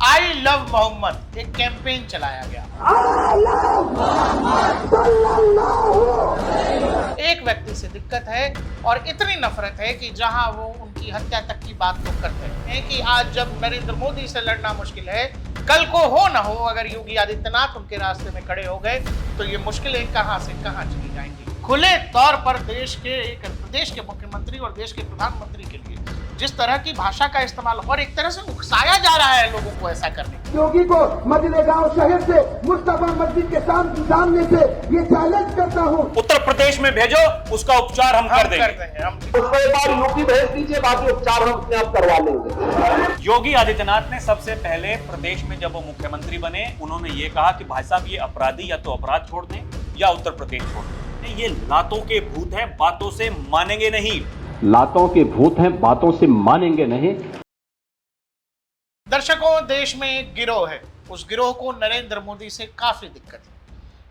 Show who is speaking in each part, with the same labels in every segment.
Speaker 1: I love Mohammad एक campaign चलाया गया। एक व्यक्ति से दिक्कत है और इतनी नफरत है कि जहां वो उनकी हत्या तक की बात तो करते हैं कि आज जब नरेंद्र मोदी से लड़ना मुश्किल है, कल को हो ना हो अगर योगी आदित्यनाथ उनके रास्ते में खड़े हो गए तो ये मुश्किलें कहां से कहां चली जाएंगी। खुले तौर पर प्रदेश के मुख्यमंत्री और देश के प्रधानमंत्री के लिए जिस तरह की भाषा का इस्तेमाल और एक तरह से उकसाया जा रहा है लोगों को ऐसा करने।
Speaker 2: योगी को मजलेगांव शहर से मुस्तफा मस्जिद के सामने से ये चैलेंज करता हूँ,
Speaker 3: उत्तर प्रदेश में भेजो, उसका उपचार हम कर देंगे।
Speaker 2: उसको एक बार यूपी भेज दीजिए, बाकी उपचार हम अपने आप करवा लेंगे।
Speaker 3: योगी आदित्यनाथ ने सबसे पहले प्रदेश में जब वो मुख्यमंत्री बने, उन्होंने ये कहा कि भाई साहब ये अपराधी या तो अपराध छोड़ दें या उत्तर प्रदेश छोड़ दें। ये लातों के भूत हैं, बातों से मानेंगे नहीं।
Speaker 4: लातों के भूत हैं, बातों से मानेंगे नहीं।
Speaker 1: दर्शकों, देश में एक गिरोह है, उस गिरोह को नरेंद्र मोदी से काफी दिक्कत है,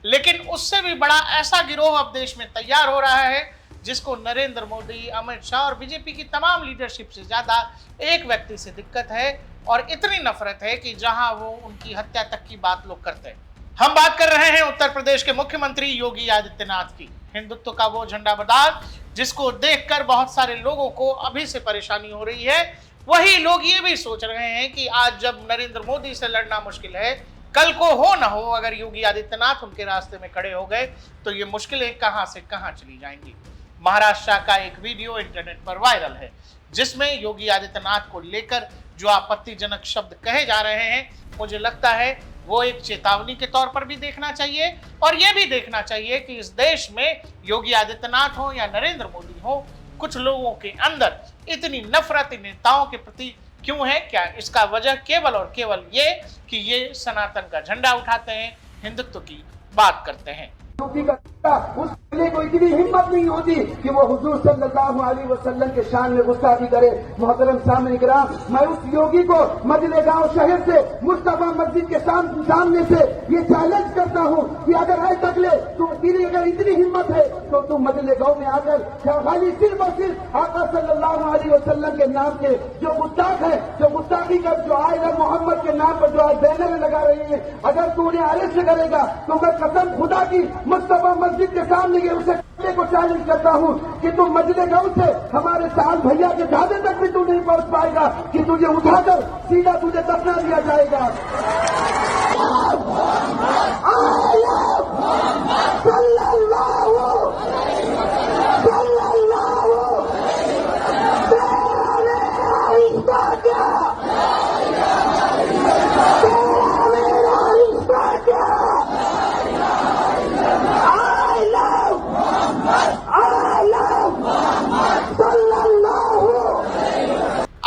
Speaker 1: लेकिन उससे भी बड़ा ऐसा गिरोह अब देश में तैयार हो रहा है जिसको नरेंद्र मोदी, अमित शाह और बीजेपी की तमाम लीडरशिप से ज्यादा एक व्यक्ति से दिक्कत है और इतनी नफरत है कि जहां वो उनकी हत्या तक की बात लोग करते हैं। हम बात कर रहे हैं उत्तर प्रदेश के मुख्यमंत्री योगी आदित्यनाथ की। हिंदुत्व का वो झंडा बरदार जिसको देखकर बहुत सारे लोगों को अभी से परेशानी हो रही है, वही लोग ये भी सोच रहे हैं कि आज जब नरेंद्र मोदी से लड़ना मुश्किल है, कल को हो ना हो अगर योगी आदित्यनाथ उनके रास्ते में खड़े हो गए तो ये मुश्किलें कहां से कहां चली जाएंगी। महाराष्ट्र का एक वीडियो इंटरनेट पर वायरल है जिसमें योगी आदित्यनाथ को लेकर जो आपत्तिजनक शब्द कहे जा रहे हैं, मुझे लगता है वो एक चेतावनी के तौर पर भी देखना चाहिए और यह भी देखना चाहिए कि इस देश में योगी आदित्यनाथ हो या नरेंद्र मोदी हो, कुछ लोगों के अंदर इतनी नफरत इन नेताओं के प्रति क्यों है। क्या इसका वजह केवल और केवल ये कि ये सनातन का झंडा उठाते हैं, हिंदुत्व की बात करते हैं।
Speaker 2: उस पहले को इतनी हिम्मत नहीं होती कि वो हुजूर सल्लल्लाहु अलैहि वसल्लम के शान में गुस्ताखी करे। मोहतरम सामने इकराम, मैं उस योगी को मजलेगांव शहर से मुस्तफा मस्जिद के सामने से ये चैलेंज करता हूँ कि अगर आज तक ले तेरी अगर इतनी हिम्मत है तो तुम मजलेगांव में आकर खाली सिर्फ और सिर्फ आका सल्लल्लाहु अलैहि वसल्लम के नाम के जो गुस्ताख है, जो गुस्ताखी कर जो आए मोहम्मद के नाम पर जो आज बैनर लगा रही है, अगर तू उन्हें अरेस्ट करेगा तो मैं कसम खुदा की मुस्तफा मस्जिद के सामने के उसे को चैलेंज करता हूँ कि तुम मजलेगांव से हमारे साल भैया के दादे तक भी तू नहीं पहुंच पाएगा कि तुझे उठाकर सीधा तुझे दफना दिया जाएगा।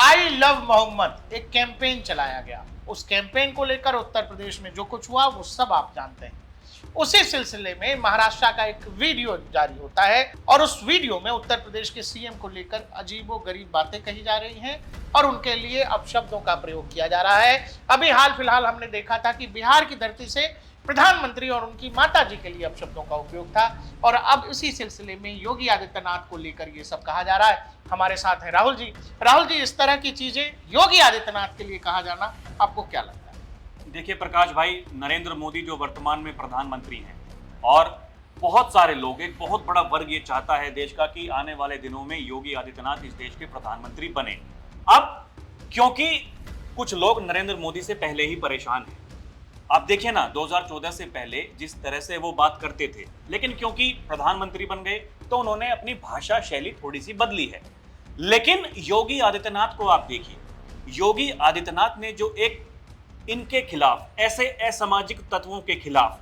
Speaker 1: आई लव मोहम्मद एक कैंपेन चलाया गया। उस कैंपेन को लेकर उत्तर प्रदेश में जो कुछ हुआ वो सब आप जानते हैं। उसी सिलसिले में महाराष्ट्र का एक वीडियो जारी होता है और उस वीडियो में उत्तर प्रदेश के सीएम को लेकर अजीबोगरीब बातें कही जा रही हैं और उनके लिए अपशब्दों का प्रयोग किया जा रहा है। अभी हाल फिलहाल हमने देखा था कि बिहार की धरती से प्रधानमंत्री और उनकी माता जी के लिए अपशब्दों का उपयोग था और अब इसी सिलसिले में योगी आदित्यनाथ को लेकर ये सब कहा जा रहा है। हमारे साथ है राहुल जी। राहुल जी, इस तरह की चीजें योगी आदित्यनाथ के लिए कहा जाना आपको क्या लगता है?
Speaker 3: देखिए प्रकाश भाई, नरेंद्र मोदी जो वर्तमान में प्रधानमंत्री हैं और बहुत सारे लोग, एक बहुत बड़ा वर्ग ये चाहता है देश का कि आने वाले दिनों में योगी आदित्यनाथ इस देश के प्रधानमंत्री बने। अब क्योंकि कुछ लोग नरेंद्र मोदी से पहले ही परेशान हैं। आप देखिए ना, 2014 से पहले जिस तरह से वो बात करते थे, लेकिन क्योंकि प्रधानमंत्री बन गए तो उन्होंने अपनी भाषा शैली थोड़ी सी बदली है। लेकिन योगी आदित्यनाथ को आप देखिए, योगी आदित्यनाथ ने जो एक इनके खिलाफ, ऐसे असामाजिक तत्वों के खिलाफ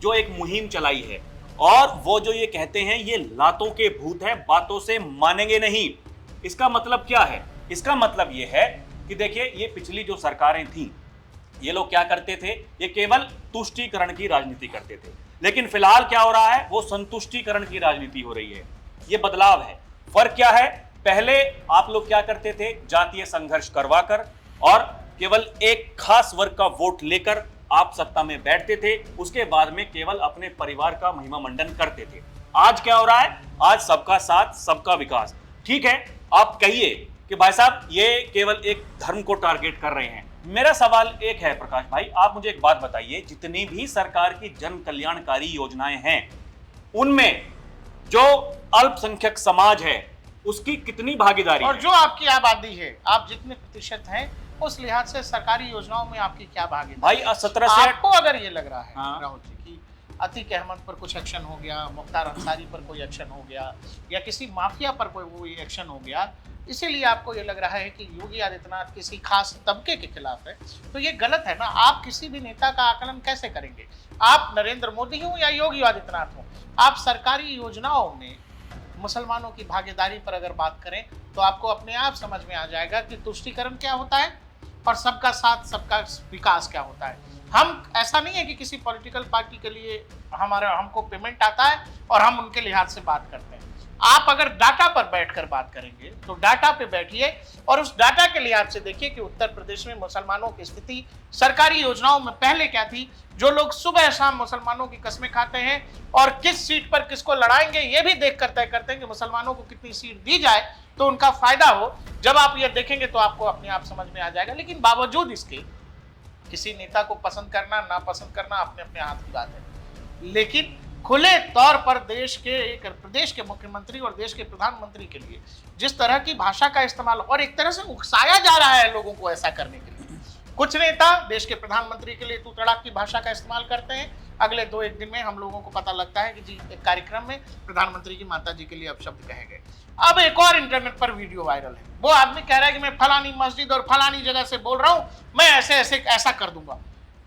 Speaker 3: जो एक मुहिम चलाई है और वो जो ये कहते हैं ये लातों के भूत हैं, बातों से मानेंगे नहीं। इसका मतलब क्या है? इसका मतलब ये है कि देखिए, ये पिछली जो सरकारें थी, ये लोग क्या करते थे? ये केवल तुष्टीकरण की राजनीति करते थे। लेकिन फिलहाल क्या हो रहा है? वो संतुष्टीकरण की राजनीति हो रही है। ये बदलाव है। फर्क क्या है? पहले आप लोग क्या करते थे? जातीय संघर्ष करवाकर और केवल एक खास वर्ग का वोट लेकर आप सत्ता में बैठते थे। उसके बाद में केवल अपने परिवार का महिमा मंडन करते थे। आज क्या हो रहा है? आज सबका साथ, सबका विकास। ठीक है, आप कहिए कि भाई साहब ये केवल एक धर्म को टारगेट कर रहे हैं, मेरा सवाल एक है प्रकाश भाई, आप मुझे एक बात बताइए, जितनी भी सरकार की जन कल्याणकारी योजनाएं हैं उनमें जो अल्पसंख्यक समाज है उसकी कितनी भागीदारी
Speaker 1: और
Speaker 3: है?
Speaker 1: जो आपकी आबादी है, आप जितने प्रतिशत हैं उस लिहाज से सरकारी योजनाओं में आपकी क्या भागीदारी?
Speaker 3: भाई 17 से
Speaker 1: आपको अगर ये लग रहा है
Speaker 3: हाँ।
Speaker 1: राहुल जी कि अतीक अहमद पर कुछ एक्शन हो गया, मुख्तार अंसारी पर कोई एक्शन हो गया, या किसी माफिया पर कोई एक्शन हो गया, इसीलिए आपको ये लग रहा है कि योगी आदित्यनाथ किसी खास तबके के खिलाफ है, तो ये गलत है ना। आप किसी भी नेता का आकलन कैसे करेंगे? आप नरेंद्र मोदी हो या योगी आदित्यनाथ हो, आप सरकारी योजनाओं में मुसलमानों की भागीदारी पर अगर बात करें तो आपको अपने आप समझ में आ जाएगा कि तुष्टीकरण क्या होता है और सबका साथ सबका विकास क्या होता है। हम ऐसा नहीं है कि किसी पॉलिटिकल पार्टी के लिए हमको पेमेंट आता है और हम उनके लिहाज से बात करते हैं। आप अगर डाटा पर बैठकर बात करेंगे तो डाटा पे बैठिए और उस डाटा के लिहाज से देखिए कि उत्तर प्रदेश में मुसलमानों की स्थिति सरकारी योजनाओं में पहले क्या थी। जो लोग सुबह शाम मुसलमानों की कस्में खाते हैं और किस सीट पर किसको लड़ाएंगे ये भी देख कर तय करते हैं कि मुसलमानों को कितनी सीट दी जाए तो उनका फायदा हो। जब आप ये देखेंगे तो आपको अपने आप समझ में आ जाएगा। लेकिन बावजूद इसके किसी नेता को पसंद करना ना पसंद करना अपने अपने हाथ की बात है, लेकिन खुले तौर पर देश के एक प्रदेश के मुख्यमंत्री और देश के प्रधानमंत्री के लिए जिस तरह की भाषा का इस्तेमाल और एक तरह से उकसाया जा रहा है लोगों को ऐसा करने के लिए। कुछ नेता देश के प्रधानमंत्री के लिए तू तड़ाक की भाषा का इस्तेमाल करते हैं, अगले 2-1 दिन में हम लोगों को पता लगता है कि जी एक कार्यक्रम में प्रधानमंत्री की माता जी के लिए अपशब्द कहे गए। अब एक और इंटरनेट पर वीडियो वायरल है, वो आदमी कह रहा है कि मैं फलानी मस्जिद और फलानी जगह से बोल रहा हूं, मैं ऐसा कर दूंगा।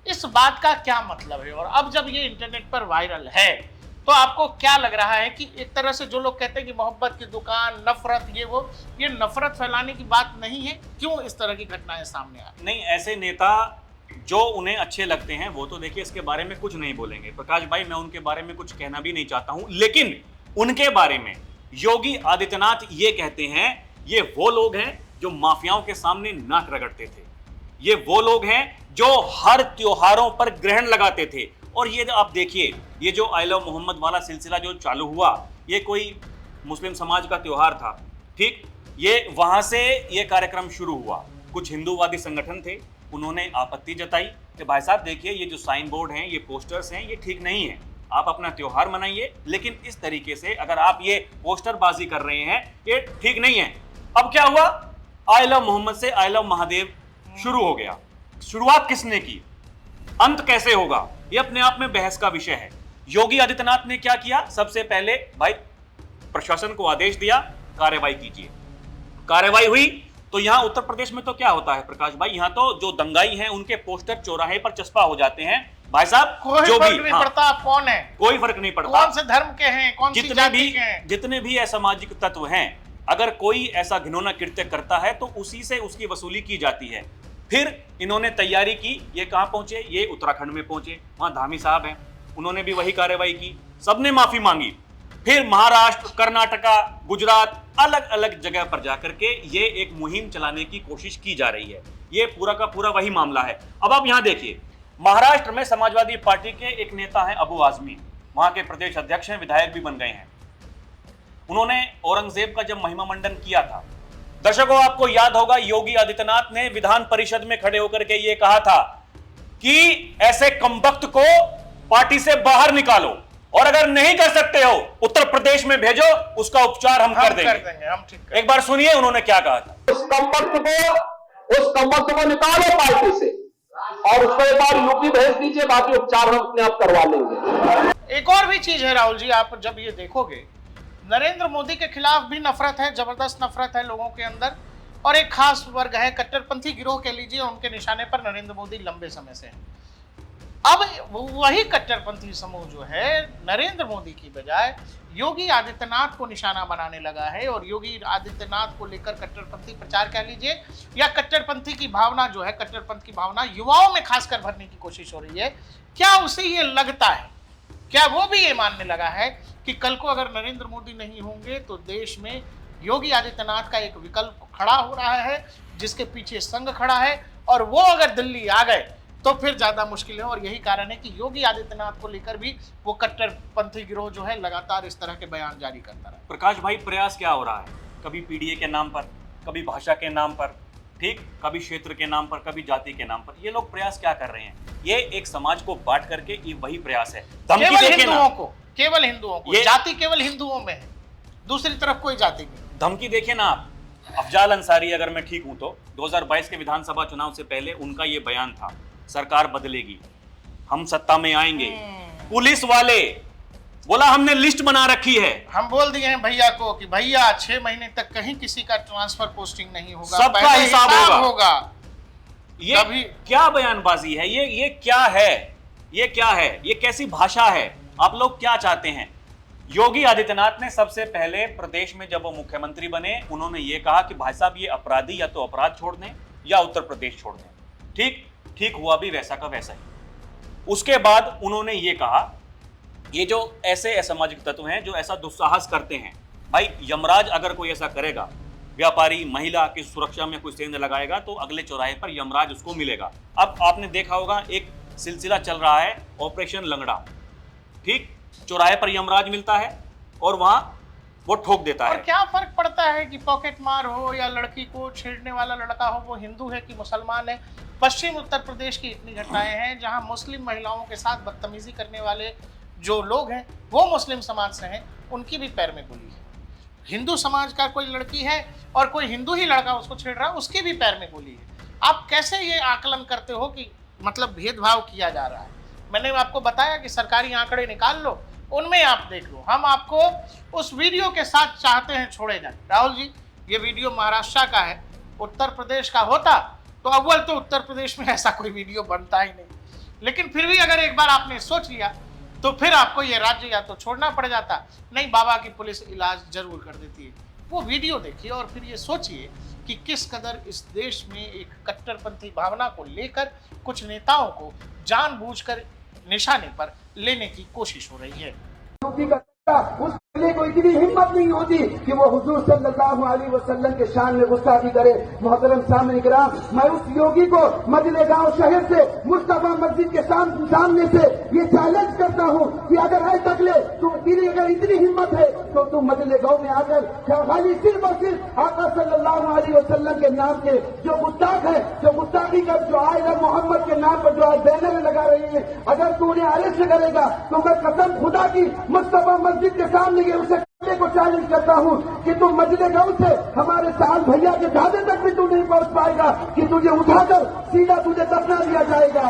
Speaker 1: इस बात का क्या मतलब है? और अब जब ये इंटरनेट पर वायरल है तो आपको क्या लग रहा है कि एक तरह से जो लोग कहते हैं कि मोहब्बत की दुकान, नफरत, ये नफरत फैलाने की बात नहीं है? क्यों इस तरह की घटनाएं सामने आ रही?
Speaker 3: नहीं, ऐसे नेता जो उन्हें अच्छे लगते हैं वो तो देखिए इसके बारे में कुछ नहीं बोलेंगे प्रकाश भाई, मैं उनके बारे में कुछ कहना भी नहीं चाहता हूं, लेकिन उनके बारे में योगी आदित्यनाथ ये कहते हैं ये वो लोग हैं जो माफियाओं के सामने नाक रगड़ते थे, ये वो लोग हैं जो हर त्योहारों पर ग्रहण लगाते थे। और ये आप देखिए, ये जो आई लव मोहम्मद वाला सिलसिला जो चालू हुआ, ये कोई मुस्लिम समाज का त्योहार था, ठीक, ये वहां से ये कार्यक्रम शुरू हुआ। कुछ हिंदूवादी संगठन थे, उन्होंने आपत्ति जताई कि भाई साहब देखिए ये जो साइन बोर्ड हैं, ये पोस्टर्स हैं, ये ठीक नहीं है, आप अपना त्योहार मनाइए, लेकिन इस तरीके से अगर आप ये पोस्टरबाजी कर रहे हैं ये ठीक नहीं है। अब क्या हुआ, आई लव मोहम्मद से आई लव महादेव शुरू हो गया। शुरुआत किसने की, अंत कैसे होगा, ये अपने आप में बहस का विषय है। योगी आदित्यनाथ ने क्या किया, सबसे पहले भाई प्रशासन को आदेश दिया कार्रवाई कीजिए, कार्रवाई हुई। तो यहां उत्तर प्रदेश में तो क्या होता है प्रकाश भाई, यहां तो जो दंगाई हैं उनके पोस्टर चौराहे पर चस्पा हो जाते हैं। भाई साहब
Speaker 1: कोई
Speaker 3: जो
Speaker 1: फर्क
Speaker 3: भी
Speaker 1: नहीं पड़ता आप कौन है,
Speaker 3: कोई फर्क नहीं पड़ता,
Speaker 1: कौन से धर्म के हैं, कौन सी जाति के हैं।
Speaker 3: जितने भी असामाजिक तत्व हैं, अगर कोई ऐसा घिनौना कृत्य करता है तो उसी से उसकी वसूली की जाती है। फिर इन्होंने तैयारी की, ये कहां पहुंचे, ये उत्तराखंड में पहुंचे, वहां धामी साहब हैं, उन्होंने भी वही कार्रवाई की, सबने माफी मांगी। फिर महाराष्ट्र, कर्नाटका, गुजरात, अलग अलग जगह पर जाकर के ये एक मुहिम चलाने की कोशिश की जा रही है। ये पूरा का पूरा वही मामला है। अब आप यहां देखिए, महाराष्ट्र में समाजवादी पार्टी के एक नेता हैं अबू आजमी, वहां के प्रदेश अध्यक्ष हैं, विधायक भी बन गए हैं। उन्होंने औरंगजेब का जब महिमा मंडन किया था, दर्शकों आपको याद होगा योगी आदित्यनाथ ने विधान परिषद में खड़े होकर के ये कहा था कि ऐसे कमबख्त को पार्टी से बाहर निकालो और अगर नहीं कर सकते हो उत्तर प्रदेश में भेजो, उसका उपचार हम कर देंगे।
Speaker 1: हम ठीक कर।
Speaker 3: एक बार सुनिए उन्होंने क्या कहा था।
Speaker 5: उस कमबख्त को निकालो पार्टी से और उसको एक बार यूपी भेज दीजिए, बाकी उपचार हम अपने आप करवा लेंगे।
Speaker 1: एक और भी चीज है राहुल जी, आप जब ये देखोगे नरेंद्र मोदी के खिलाफ भी नफरत है, जबरदस्त नफरत है लोगों के अंदर, और एक खास वर्ग है कट्टरपंथी गिरोह कह लीजिए, उनके निशाने पर नरेंद्र मोदी लंबे समय से है। अब वही कट्टरपंथी समूह जो है नरेंद्र मोदी की बजाय योगी आदित्यनाथ को निशाना बनाने लगा है और योगी आदित्यनाथ को लेकर कट्टरपंथी प्रचार कह लीजिए या कट्टरपंथी की भावना जो है, कट्टरपंथ की भावना युवाओं में खासकर भरने की कोशिश हो रही है। क्या उसे ये लगता है, क्या वो भी ये मानने लगा है कि कल को अगर नरेंद्र मोदी नहीं होंगे तो देश में योगी आदित्यनाथ का एक विकल्प खड़ा हो रहा है जिसके पीछे संघ खड़ा है, और वो अगर दिल्ली आ गए तो फिर ज्यादा मुश्किल है। और यही कारण है कि योगी आदित्यनाथ को लेकर भी वो कट्टरपंथी गिरोह जो है लगातार इस तरह के बयान जारी करता रहा।
Speaker 3: प्रकाश भाई प्रयास क्या हो रहा है, कभी पीडीए के नाम पर, कभी भाषा के नाम पर, ठीक, कभी क्षेत्र के नाम पर, कभी जाति के नाम पर। ये लोग प्रयास क्या कर रहे हैं? ये एक समाज को बांट करके, ये वही प्रयास है। धमकी देके ना,
Speaker 1: केवल हिंदुओं को, जाति केवल हिंदुओं में है, दूसरी तरफ कोई जाति नहीं।
Speaker 3: धमकी देखे ना आप। अफजाल अंसारी, अगर मैं ठीक हूं तो 2022 के विधानसभा चुनाव से पहले उनका ये बयान था, सरकार बदलेगी, हम सत्ता में आएंगे। पुलिस वाले बोला हमने लिस्ट बना रखी है।
Speaker 1: हम बोल दिए हैं भैया को कि भैया 6 महीने तक कहीं किसी का ट्रांसफर पोस्टिंग नहीं होगा,
Speaker 3: सबका हिसाब होगा। ये
Speaker 1: कभी
Speaker 3: क्या बयानबाजी है? ये क्या है? ये क्या है? ये कैसी भाषा है? आप लोग क्या चाहते हैं? योगी आदित्यनाथ ने सबसे पहले प्रदेश में जब वो मुख्यमंत्री बने, उन्होंने ये कहा कि भाई साहब ये अपराधी या तो अपराध छोड़ दें या उत्तर प्रदेश छोड़ दें। ठीक हुआ भी वैसा का वैसा ही। उसके बाद उन्होंने ये कहा, ये जो ऐसे असामाजिक तत्व हैं जो ऐसा दुस्साहस करते हैं, भाई यमराज अगर कोई ऐसा करेगा, व्यापारी महिला की सुरक्षा में कोई सेंध लगाएगा तो अगले चौराहे पर यमराज उसको मिलेगा। अब आपने देखा होगा एक सिलसिला चल रहा है ऑपरेशन लंगड़ा, ठीक, चौराहे पर यमराज मिलता है और वहां वो ठोक देता है।
Speaker 1: और क्या फर्क पड़ता है कि पॉकेट मार हो या लड़की को छेड़ने वाला लड़का हो, वो हिंदू है कि मुसलमान है। पश्चिम उत्तर प्रदेश की इतनी घटनाएं हैं जहां मुस्लिम महिलाओं के साथ बदतमीजी करने वाले जो लोग हैं वो मुस्लिम समाज से हैं, उनकी भी पैर में गोली है। हिंदू समाज का कोई लड़की है और कोई हिंदू ही लड़का उसको छेड़ रहा है, उसके भी पैर में गोली है। आप कैसे ये आकलन करते हो कि मतलब भेदभाव किया जा रहा है? मैंने आपको बताया कि सरकारी आंकड़े निकाल लो, उनमें आप देख लो। हम आपको उस वीडियो के साथ चाहते हैं छोड़े जाए। राहुल जी, ये वीडियो महाराष्ट्र का है, उत्तर प्रदेश का होता तो अव्वल तो उत्तर प्रदेश में ऐसा कोई वीडियो बनता ही नहीं, लेकिन फिर भी अगर एक बार आपने सोच लिया तो फिर आपको ये राज्य या तो छोड़ना पड़ जाता, नहीं बाबा की पुलिस इलाज जरूर कर देती है। वो वीडियो देखिए और फिर ये सोचिए कि किस कदर इस देश में एक कट्टरपंथी भावना को लेकर कुछ नेताओं को जानबूझकर निशाने पर लेने की कोशिश हो रही है।
Speaker 2: उसके लिए कोई इतनी हिम्मत नहीं होती कि वो हुजूर सल्लल्लाहु अलैहि वसल्लम के शान में गुस्ताखी करे। मोहतरम सामने इकराम, मैं उस योगी को मजले गांव शहर से, मुस्तफा मस्जिद के सामने से ये चैलेंज करता हूं कि अगर आए तकले तो तेरी अगर इतनी हिम्मत है तो तू मजले गांव में आकर खाली सिर्फ और सिर्फ आका सल्लल्लाहु अलैहि वसल्लम के नाम के जो गुस्ताख है, जो गुस्ताखी का जो आएगा मोहम्मद के नाम पर जो आज बैनर लगा रहे हैं, अगर तू उन्हें अरेस्ट करेगा तो मैं कसम खुदा की मुस्तफा मस्जिद के सामने उसे को चैलेंज करता हूं कि तुम मजले गांव से हमारे साल भैया के ढाबे तक भी तू नहीं पहुंच पाएगा कि तुझे उठाकर सीधा तुझे दफना दिया जाएगा।